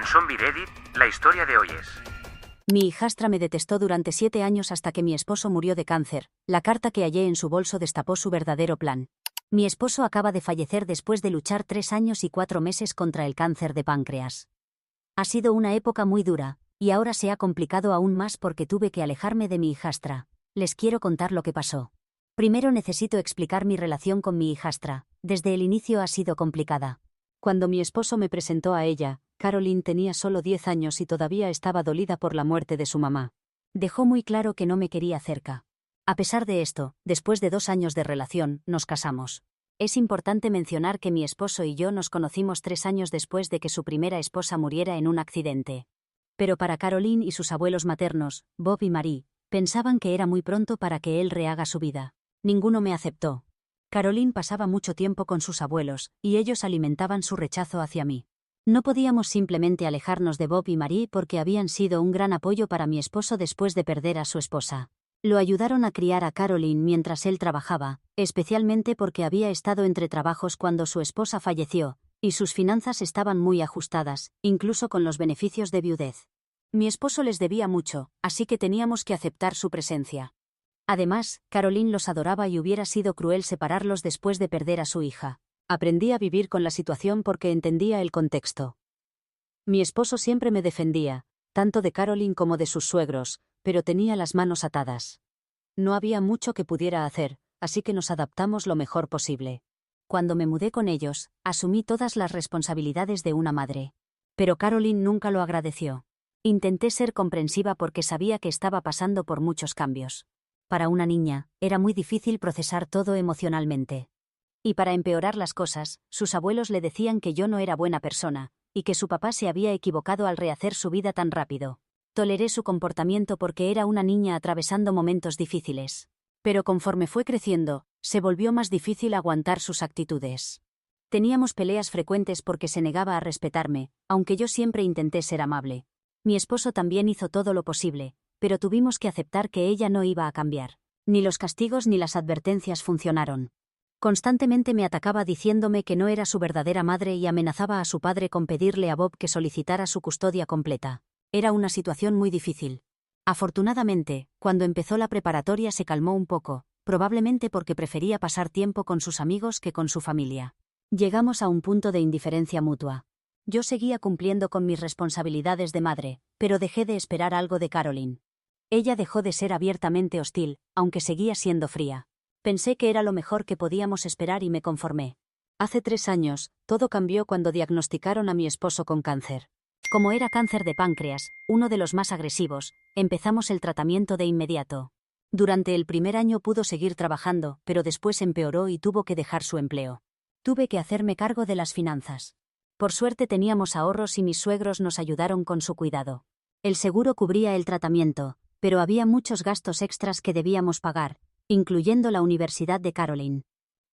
En Zombie Reddit, la historia de hoy es: Mi hijastra me detestó durante 7 años hasta que mi esposo murió de cáncer. La carta que hallé en su bolso destapó su verdadero plan. Mi esposo acaba de fallecer después de luchar 3 años y 4 meses contra el cáncer de páncreas. Ha sido una época muy dura, y ahora se ha complicado aún más porque tuve que alejarme de mi hijastra. Les quiero contar lo que pasó. Primero necesito explicar mi relación con mi hijastra. Desde el inicio ha sido complicada. Cuando mi esposo me presentó a ella, Caroline tenía solo 10 años y todavía estaba dolida por la muerte de su mamá. Dejó muy claro que no me quería cerca. A pesar de esto, después de 2 años de relación, nos casamos. Es importante mencionar que mi esposo y yo nos conocimos 3 años después de que su primera esposa muriera en un accidente. Pero para Caroline y sus abuelos maternos, Bob y Marie, pensaban que era muy pronto para que él rehaga su vida. Ninguno me aceptó. Caroline pasaba mucho tiempo con sus abuelos, y ellos alimentaban su rechazo hacia mí. No podíamos simplemente alejarnos de Bob y Marie porque habían sido un gran apoyo para mi esposo después de perder a su esposa. Lo ayudaron a criar a Caroline mientras él trabajaba, especialmente porque había estado entre trabajos cuando su esposa falleció, y sus finanzas estaban muy ajustadas, incluso con los beneficios de viudez. Mi esposo les debía mucho, así que teníamos que aceptar su presencia. Además, Caroline los adoraba y hubiera sido cruel separarlos después de perder a su hija. Aprendí a vivir con la situación porque entendía el contexto. Mi esposo siempre me defendía, tanto de Caroline como de sus suegros, pero tenía las manos atadas. No había mucho que pudiera hacer, así que nos adaptamos lo mejor posible. Cuando me mudé con ellos, asumí todas las responsabilidades de una madre. Pero Caroline nunca lo agradeció. Intenté ser comprensiva porque sabía que estaba pasando por muchos cambios. Para una niña, era muy difícil procesar todo emocionalmente. Y para empeorar las cosas, sus abuelos le decían que yo no era buena persona, y que su papá se había equivocado al rehacer su vida tan rápido. Toleré su comportamiento porque era una niña atravesando momentos difíciles. Pero conforme fue creciendo, se volvió más difícil aguantar sus actitudes. Teníamos peleas frecuentes porque se negaba a respetarme, aunque yo siempre intenté ser amable. Mi esposo también hizo todo lo posible, pero tuvimos que aceptar que ella no iba a cambiar. Ni los castigos ni las advertencias funcionaron. Constantemente me atacaba diciéndome que no era su verdadera madre y amenazaba a su padre con pedirle a Bob que solicitara su custodia completa. Era una situación muy difícil. Afortunadamente, cuando empezó la preparatoria se calmó un poco, probablemente porque prefería pasar tiempo con sus amigos que con su familia. Llegamos a un punto de indiferencia mutua. Yo seguía cumpliendo con mis responsabilidades de madre, pero dejé de esperar algo de Caroline. Ella dejó de ser abiertamente hostil, aunque seguía siendo fría. Pensé que era lo mejor que podíamos esperar y me conformé. Hace 3 años, todo cambió cuando diagnosticaron a mi esposo con cáncer. Como era cáncer de páncreas, uno de los más agresivos, empezamos el tratamiento de inmediato. Durante el primer año pudo seguir trabajando, pero después empeoró y tuvo que dejar su empleo. Tuve que hacerme cargo de las finanzas. Por suerte teníamos ahorros y mis suegros nos ayudaron con su cuidado. El seguro cubría el tratamiento, pero había muchos gastos extras que debíamos pagar, incluyendo la Universidad de Caroline.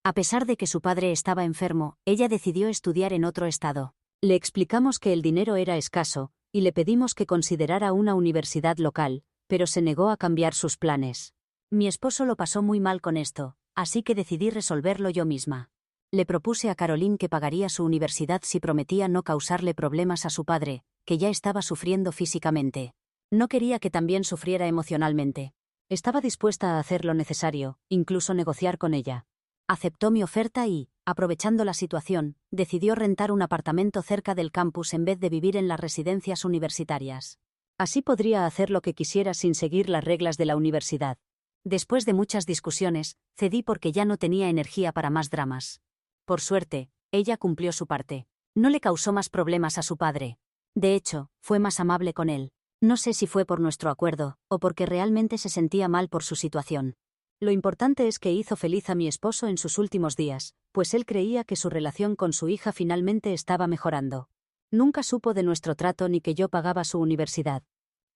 A pesar de que su padre estaba enfermo, ella decidió estudiar en otro estado. Le explicamos que el dinero era escaso, y le pedimos que considerara una universidad local, pero se negó a cambiar sus planes. Mi esposo lo pasó muy mal con esto, así que decidí resolverlo yo misma. Le propuse a Caroline que pagaría su universidad si prometía no causarle problemas a su padre, que ya estaba sufriendo físicamente. No quería que también sufriera emocionalmente. Estaba dispuesta a hacer lo necesario, incluso negociar con ella. Aceptó mi oferta y, aprovechando la situación, decidió rentar un apartamento cerca del campus en vez de vivir en las residencias universitarias. Así podría hacer lo que quisiera sin seguir las reglas de la universidad. Después de muchas discusiones, cedí porque ya no tenía energía para más dramas. Por suerte, ella cumplió su parte. No le causó más problemas a su padre. De hecho, fue más amable con él. No sé si fue por nuestro acuerdo, o porque realmente se sentía mal por su situación. Lo importante es que hizo feliz a mi esposo en sus últimos días, pues él creía que su relación con su hija finalmente estaba mejorando. Nunca supo de nuestro trato ni que yo pagaba su universidad.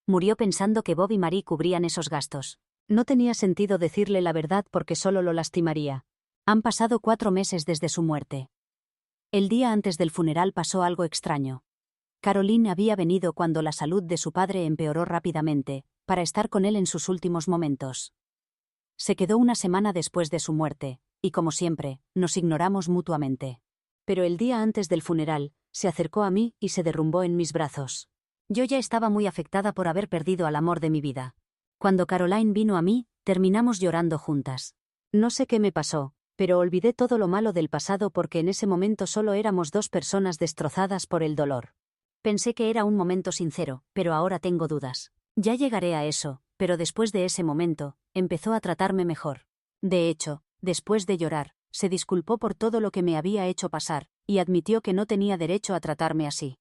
Murió pensando que Bob y Marie cubrían esos gastos. No tenía sentido decirle la verdad porque solo lo lastimaría. Han pasado 4 meses desde su muerte. El día antes del funeral pasó algo extraño. Caroline había venido cuando la salud de su padre empeoró rápidamente, para estar con él en sus últimos momentos. Se quedó una semana después de su muerte, y como siempre, nos ignoramos mutuamente. Pero el día antes del funeral, Se acercó a mí y se derrumbó en mis brazos. Yo ya estaba muy afectada por haber perdido al amor de mi vida. Cuando Caroline vino a mí, terminamos llorando juntas. No sé qué me pasó, pero olvidé todo lo malo del pasado porque en ese momento solo éramos dos personas destrozadas por el dolor. Pensé que era un momento sincero, pero ahora tengo dudas. Ya llegaré a eso, pero después de ese momento, empezó a tratarme mejor. De hecho, después de llorar, se disculpó por todo lo que me había hecho pasar, y admitió que no tenía derecho a tratarme así.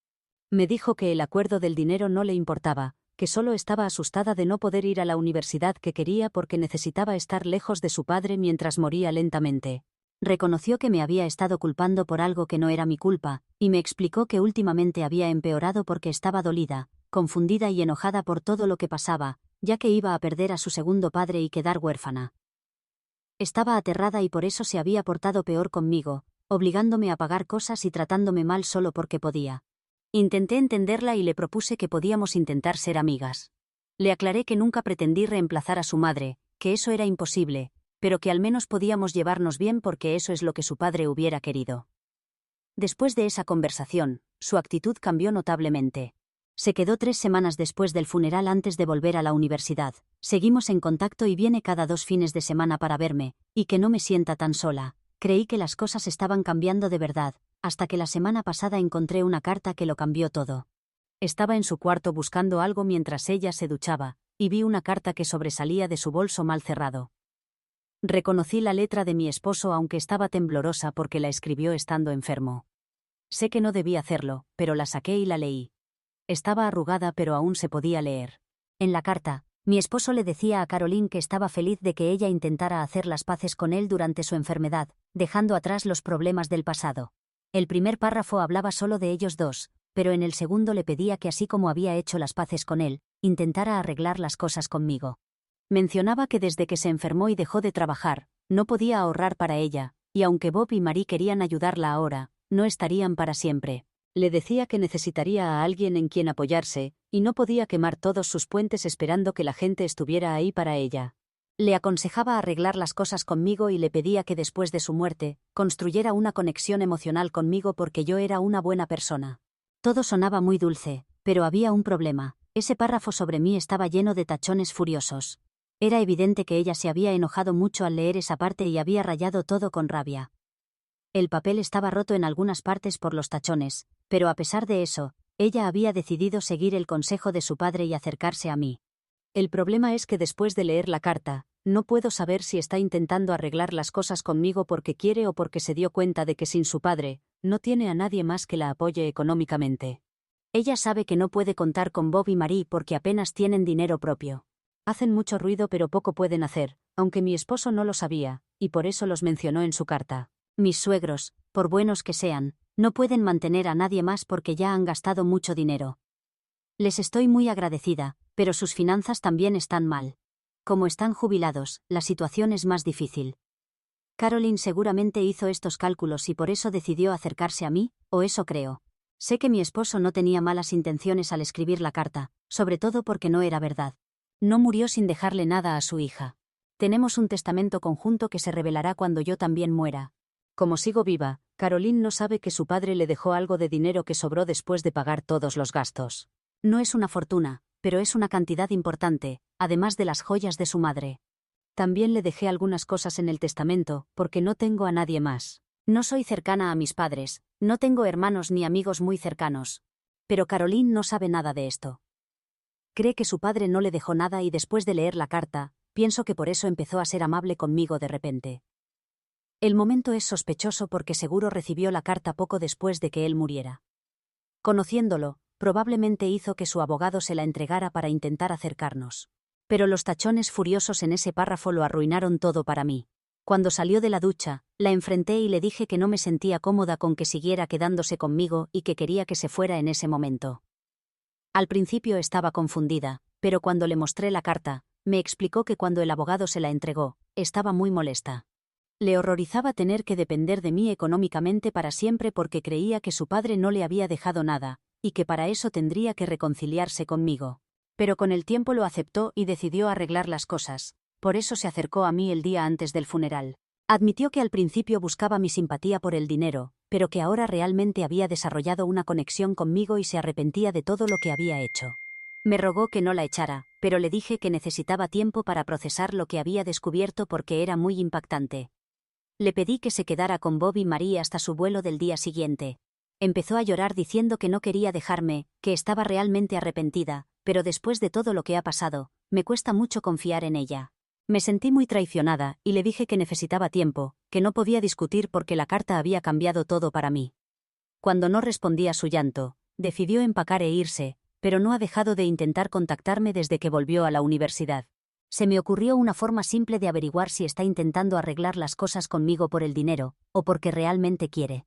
Me dijo que el acuerdo del dinero no le importaba, que solo estaba asustada de no poder ir a la universidad que quería porque necesitaba estar lejos de su padre mientras moría lentamente. Reconoció que me había estado culpando por algo que no era mi culpa, y me explicó que últimamente había empeorado porque estaba dolida, confundida y enojada por todo lo que pasaba, ya que iba a perder a su segundo padre y quedar huérfana. Estaba aterrada y por eso se había portado peor conmigo, obligándome a pagar cosas y tratándome mal solo porque podía. Intenté entenderla y le propuse que podíamos intentar ser amigas. Le aclaré que nunca pretendí reemplazar a su madre, que eso era imposible, pero que al menos podíamos llevarnos bien porque eso es lo que su padre hubiera querido. Después de esa conversación, su actitud cambió notablemente. Se quedó 3 semanas después del funeral antes de volver a la universidad. Seguimos en contacto y viene cada 2 fines de semana para verme, y que no me sienta tan sola. Creí que las cosas estaban cambiando de verdad, hasta que la semana pasada encontré una carta que lo cambió todo. Estaba en su cuarto buscando algo mientras ella se duchaba, y vi una carta que sobresalía de su bolso mal cerrado. Reconocí la letra de mi esposo aunque estaba temblorosa porque la escribió estando enfermo. Sé que no debí hacerlo, pero la saqué y la leí. Estaba arrugada pero aún se podía leer. En la carta, mi esposo le decía a Caroline que estaba feliz de que ella intentara hacer las paces con él durante su enfermedad, dejando atrás los problemas del pasado. El primer párrafo hablaba solo de ellos dos, pero en el segundo le pedía que así como había hecho las paces con él, intentara arreglar las cosas conmigo. Mencionaba que desde que se enfermó y dejó de trabajar, no podía ahorrar para ella, y aunque Bob y Marie querían ayudarla ahora, no estarían para siempre. Le decía que necesitaría a alguien en quien apoyarse, y no podía quemar todos sus puentes esperando que la gente estuviera ahí para ella. Le aconsejaba arreglar las cosas conmigo y le pedía que después de su muerte, construyera una conexión emocional conmigo porque yo era una buena persona. Todo sonaba muy dulce, pero había un problema. Ese párrafo sobre mí estaba lleno de tachones furiosos. Era evidente que ella se había enojado mucho al leer esa parte y había rayado todo con rabia. El papel estaba roto en algunas partes por los tachones, pero a pesar de eso, ella había decidido seguir el consejo de su padre y acercarse a mí. El problema es que después de leer la carta, no puedo saber si está intentando arreglar las cosas conmigo porque quiere o porque se dio cuenta de que sin su padre, no tiene a nadie más que la apoye económicamente. Ella sabe que no puede contar con Bob y Marie porque apenas tienen dinero propio. Hacen mucho ruido pero poco pueden hacer, aunque mi esposo no lo sabía, y por eso los mencionó en su carta. Mis suegros, por buenos que sean, no pueden mantener a nadie más porque ya han gastado mucho dinero. Les estoy muy agradecida, pero sus finanzas también están mal. Como están jubilados, la situación es más difícil. Caroline seguramente hizo estos cálculos y por eso decidió acercarse a mí, o eso creo. Sé que mi esposo no tenía malas intenciones al escribir la carta, sobre todo porque no era verdad. No murió sin dejarle nada a su hija. Tenemos un testamento conjunto que se revelará cuando yo también muera. Como sigo viva, Caroline no sabe que su padre le dejó algo de dinero que sobró después de pagar todos los gastos. No es una fortuna, pero es una cantidad importante, además de las joyas de su madre. También le dejé algunas cosas en el testamento, porque no tengo a nadie más. No soy cercana a mis padres, no tengo hermanos ni amigos muy cercanos. Pero Caroline no sabe nada de esto. Cree que su padre no le dejó nada y después de leer la carta, pienso que por eso empezó a ser amable conmigo de repente. El momento es sospechoso porque seguro recibió la carta poco después de que él muriera. Conociéndolo, probablemente hizo que su abogado se la entregara para intentar acercarnos. Pero los tachones furiosos en ese párrafo lo arruinaron todo para mí. Cuando salió de la ducha, la enfrenté y le dije que no me sentía cómoda con que siguiera quedándose conmigo y que quería que se fuera en ese momento. Al principio estaba confundida, pero cuando le mostré la carta, me explicó que cuando el abogado se la entregó, estaba muy molesta. Le horrorizaba tener que depender de mí económicamente para siempre porque creía que su padre no le había dejado nada, y que para eso tendría que reconciliarse conmigo. Pero con el tiempo lo aceptó y decidió arreglar las cosas, por eso se acercó a mí el día antes del funeral. Admitió que al principio buscaba mi simpatía por el dinero, pero que ahora realmente había desarrollado una conexión conmigo y se arrepentía de todo lo que había hecho. Me rogó que no la echara, pero le dije que necesitaba tiempo para procesar lo que había descubierto porque era muy impactante. Le pedí que se quedara con Bob y Marie hasta su vuelo del día siguiente. Empezó a llorar diciendo que no quería dejarme, que estaba realmente arrepentida, pero después de todo lo que ha pasado, me cuesta mucho confiar en ella. Me sentí muy traicionada y le dije que necesitaba tiempo, que no podía discutir porque la carta había cambiado todo para mí. Cuando no respondí a su llanto, decidió empacar e irse, pero no ha dejado de intentar contactarme desde que volvió a la universidad. Se me ocurrió una forma simple de averiguar si está intentando arreglar las cosas conmigo por el dinero, o porque realmente quiere.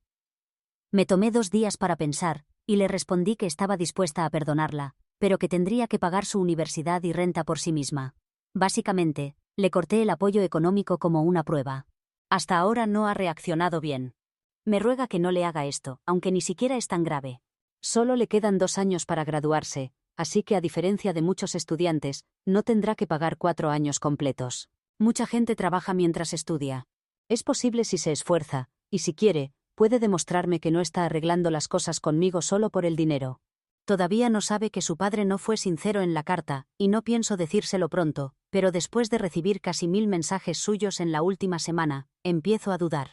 Me tomé 2 días para pensar, y le respondí que estaba dispuesta a perdonarla, pero que tendría que pagar su universidad y renta por sí misma. Básicamente, le corté el apoyo económico como una prueba. Hasta ahora no ha reaccionado bien. Me ruega que no le haga esto, aunque ni siquiera es tan grave. Solo le quedan 2 años para graduarse, así que a diferencia de muchos estudiantes, no tendrá que pagar 4 años completos. Mucha gente trabaja mientras estudia. Es posible si se esfuerza, y si quiere, puede demostrarme que no está arreglando las cosas conmigo solo por el dinero. Todavía no sabe que su padre no fue sincero en la carta, y no pienso decírselo pronto, pero después de recibir casi 1000 mensajes suyos en la última semana, empiezo a dudar.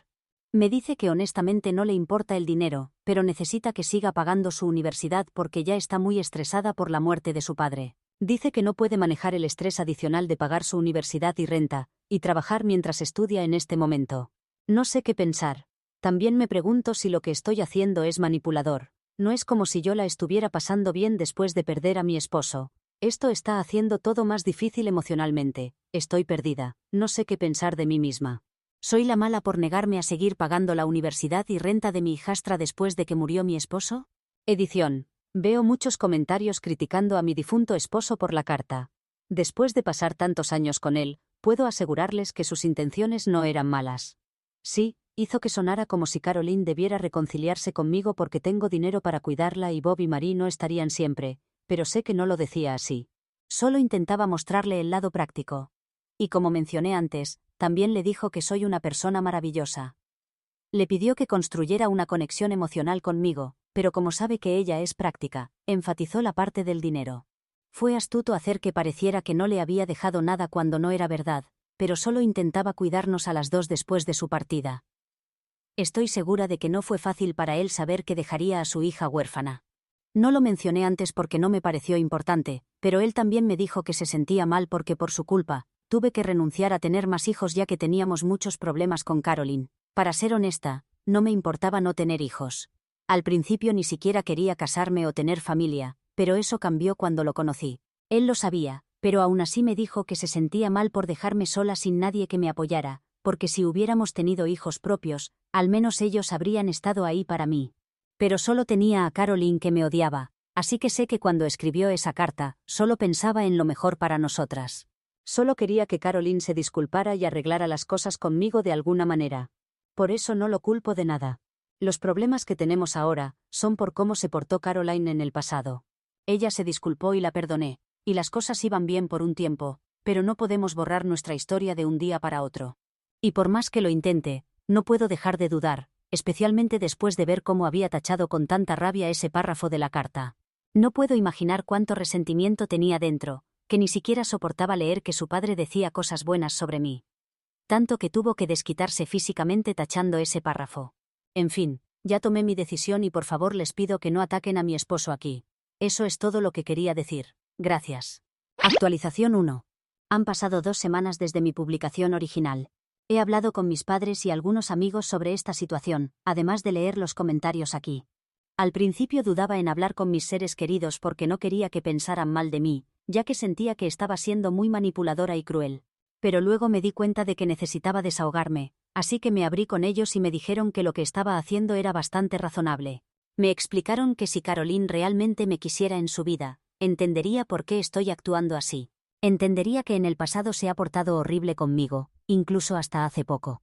Me dice que honestamente no le importa el dinero, pero necesita que siga pagando su universidad porque ya está muy estresada por la muerte de su padre. Dice que no puede manejar el estrés adicional de pagar su universidad y renta, y trabajar mientras estudia en este momento. No sé qué pensar. También me pregunto si lo que estoy haciendo es manipulador. No es como si yo la estuviera pasando bien después de perder a mi esposo. Esto está haciendo todo más difícil emocionalmente. Estoy perdida. No sé qué pensar de mí misma. ¿Soy la mala por negarme a seguir pagando la universidad y renta de mi hijastra después de que murió mi esposo? Edición. Veo muchos comentarios criticando a mi difunto esposo por la carta. Después de pasar tantos años con él, puedo asegurarles que sus intenciones no eran malas. Sí, hizo que sonara como si Caroline debiera reconciliarse conmigo porque tengo dinero para cuidarla y Bob y Marie no estarían siempre, pero sé que no lo decía así. Solo intentaba mostrarle el lado práctico. Y como mencioné antes, también le dijo que soy una persona maravillosa. Le pidió que construyera una conexión emocional conmigo, pero como sabe que ella es práctica, enfatizó la parte del dinero. Fue astuto hacer que pareciera que no le había dejado nada cuando no era verdad, pero solo intentaba cuidarnos a las 2 después de su partida. Estoy segura de que no fue fácil para él saber que dejaría a su hija huérfana. No lo mencioné antes porque no me pareció importante, pero él también me dijo que se sentía mal porque por su culpa, tuve que renunciar a tener más hijos ya que teníamos muchos problemas con Caroline. Para ser honesta, no me importaba no tener hijos. Al principio ni siquiera quería casarme o tener familia, pero eso cambió cuando lo conocí. Él lo sabía, pero aún así me dijo que se sentía mal por dejarme sola sin nadie que me apoyara, porque si hubiéramos tenido hijos propios, al menos ellos habrían estado ahí para mí. Pero solo tenía a Caroline que me odiaba, así que sé que cuando escribió esa carta, solo pensaba en lo mejor para nosotras. Solo quería que Caroline se disculpara y arreglara las cosas conmigo de alguna manera. Por eso no lo culpo de nada. Los problemas que tenemos ahora son por cómo se portó Caroline en el pasado. Ella se disculpó y la perdoné, y las cosas iban bien por un tiempo, pero no podemos borrar nuestra historia de un día para otro. Y por más que lo intente, no puedo dejar de dudar, especialmente después de ver cómo había tachado con tanta rabia ese párrafo de la carta. No puedo imaginar cuánto resentimiento tenía dentro, que ni siquiera soportaba leer que su padre decía cosas buenas sobre mí. Tanto que tuvo que desquitarse físicamente tachando ese párrafo. En fin, ya tomé mi decisión y por favor les pido que no ataquen a mi esposo aquí. Eso es todo lo que quería decir. Gracias. Actualización 1. Han pasado 2 semanas desde mi publicación original. He hablado con mis padres y algunos amigos sobre esta situación, además de leer los comentarios aquí. Al principio dudaba en hablar con mis seres queridos porque no quería que pensaran mal de mí, ya que sentía que estaba siendo muy manipuladora y cruel. Pero luego me di cuenta de que necesitaba desahogarme, así que me abrí con ellos y me dijeron que lo que estaba haciendo era bastante razonable. Me explicaron que si Caroline realmente me quisiera en su vida, entendería por qué estoy actuando así. Entendería que en el pasado se ha portado horrible conmigo, incluso hasta hace poco.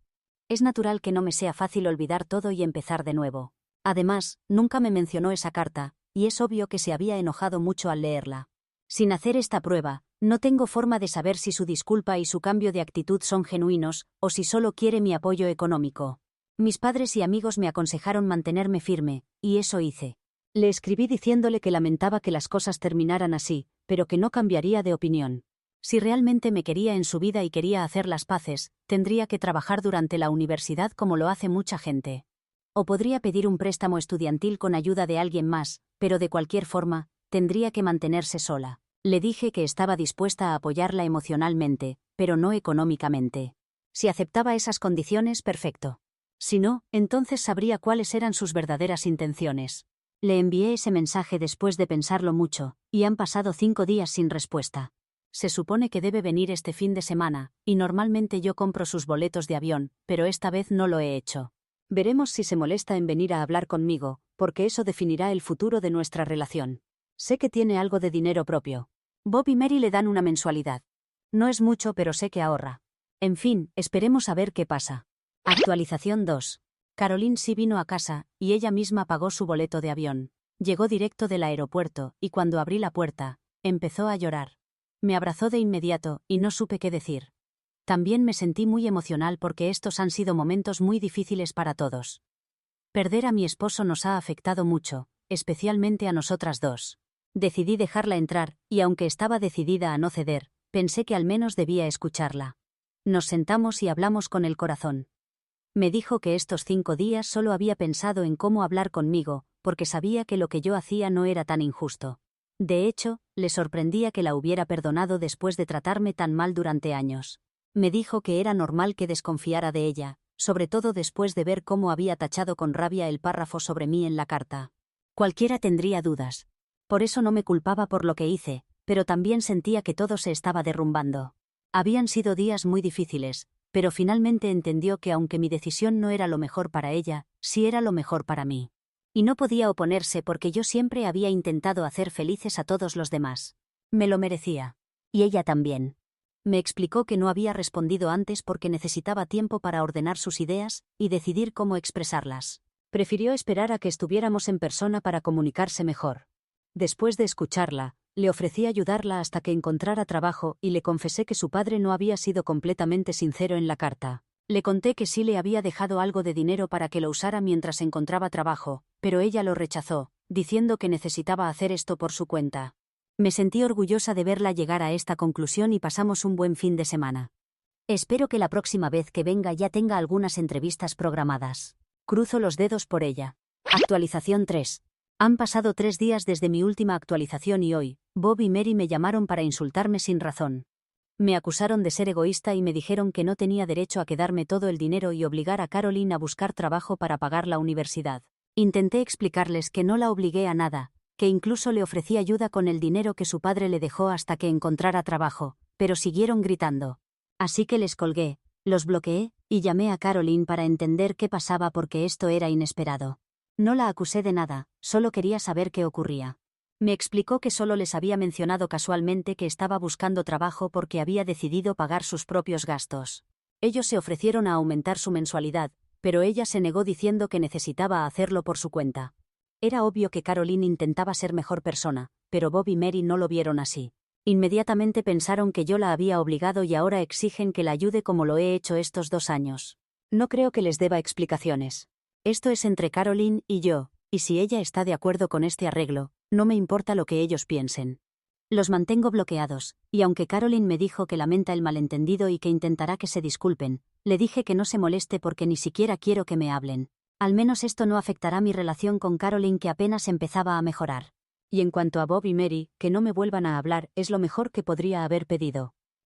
Es natural que no me sea fácil olvidar todo y empezar de nuevo. Además, nunca me mencionó esa carta, y es obvio que se había enojado mucho al leerla. Sin hacer esta prueba, no tengo forma de saber si su disculpa y su cambio de actitud son genuinos, o si solo quiere mi apoyo económico. Mis padres y amigos me aconsejaron mantenerme firme, y eso hice. Le escribí diciéndole que lamentaba que las cosas terminaran así, pero que no cambiaría de opinión. Si realmente me quería en su vida y quería hacer las paces, tendría que trabajar durante la universidad como lo hace mucha gente. O podría pedir un préstamo estudiantil con ayuda de alguien más, pero de cualquier forma, tendría que mantenerse sola. Le dije que estaba dispuesta a apoyarla emocionalmente, pero no económicamente. Si aceptaba esas condiciones, perfecto. Si no, entonces sabría cuáles eran sus verdaderas intenciones. Le envié ese mensaje después de pensarlo mucho, y han pasado 5 días sin respuesta. Se supone que debe venir este fin de semana, y normalmente yo compro sus boletos de avión, pero esta vez no lo he hecho. Veremos si se molesta en venir a hablar conmigo, porque eso definirá el futuro de nuestra relación. Sé que tiene algo de dinero propio. Bob y Mary le dan una mensualidad. No es mucho, pero sé que ahorra. En fin, esperemos a ver qué pasa. Actualización 2. Caroline sí vino a casa, y ella misma pagó su boleto de avión. Llegó directo del aeropuerto, y cuando abrí la puerta, empezó a llorar. Me abrazó de inmediato, y no supe qué decir. También me sentí muy emocional porque estos han sido momentos muy difíciles para todos. Perder a mi esposo nos ha afectado mucho, especialmente a nosotras dos. Decidí dejarla entrar, y aunque estaba decidida a no ceder, pensé que al menos debía escucharla. Nos sentamos y hablamos con el corazón. Me dijo que estos 5 días solo había pensado en cómo hablar conmigo, porque sabía que lo que yo hacía no era tan injusto. De hecho, le sorprendía que la hubiera perdonado después de tratarme tan mal durante años. Me dijo que era normal que desconfiara de ella, sobre todo después de ver cómo había tachado con rabia el párrafo sobre mí en la carta. Cualquiera tendría dudas. Por eso no me culpaba por lo que hice, pero también sentía que todo se estaba derrumbando. Habían sido días muy difíciles, pero finalmente entendió que aunque mi decisión no era lo mejor para ella, sí era lo mejor para mí. Y no podía oponerse porque yo siempre había intentado hacer felices a todos los demás. Me lo merecía. Y ella también. Me explicó que no había respondido antes porque necesitaba tiempo para ordenar sus ideas y decidir cómo expresarlas. Prefirió esperar a que estuviéramos en persona para comunicarse mejor. Después de escucharla, le ofrecí ayudarla hasta que encontrara trabajo y le confesé que su padre no había sido completamente sincero en la carta. Le conté que sí le había dejado algo de dinero para que lo usara mientras encontraba trabajo, pero ella lo rechazó, diciendo que necesitaba hacer esto por su cuenta. Me sentí orgullosa de verla llegar a esta conclusión y pasamos un buen fin de semana. Espero que la próxima vez que venga ya tenga algunas entrevistas programadas. Cruzo los dedos por ella. Actualización 3. Han pasado 3 días desde mi última actualización y hoy, Bob y Mary me llamaron para insultarme sin razón. Me acusaron de ser egoísta y me dijeron que no tenía derecho a quedarme todo el dinero y obligar a Caroline a buscar trabajo para pagar la universidad. Intenté explicarles que no la obligué a nada, que incluso le ofrecí ayuda con el dinero que su padre le dejó hasta que encontrara trabajo, pero siguieron gritando. Así que les colgué, los bloqueé, y llamé a Caroline para entender qué pasaba porque esto era inesperado. No la acusé de nada, solo quería saber qué ocurría. Me explicó que solo les había mencionado casualmente que estaba buscando trabajo porque había decidido pagar sus propios gastos. Ellos se ofrecieron a aumentar su mensualidad, pero ella se negó diciendo que necesitaba hacerlo por su cuenta. Era obvio que Caroline intentaba ser mejor persona, pero Bob y Mary no lo vieron así. Inmediatamente pensaron que yo la había obligado y ahora exigen que la ayude como lo he hecho estos 2 años. No creo que les deba explicaciones. Esto es entre Caroline y yo, y si ella está de acuerdo con este arreglo, no me importa lo que ellos piensen. Los mantengo bloqueados, y aunque Caroline me dijo que lamenta el malentendido y que intentará que se disculpen, le dije que no se moleste porque ni siquiera quiero que me hablen. Al menos esto no afectará mi relación con Caroline que apenas empezaba a mejorar. Y en cuanto a Bob y Mary, que no me vuelvan a hablar es lo mejor que podría haber pedido.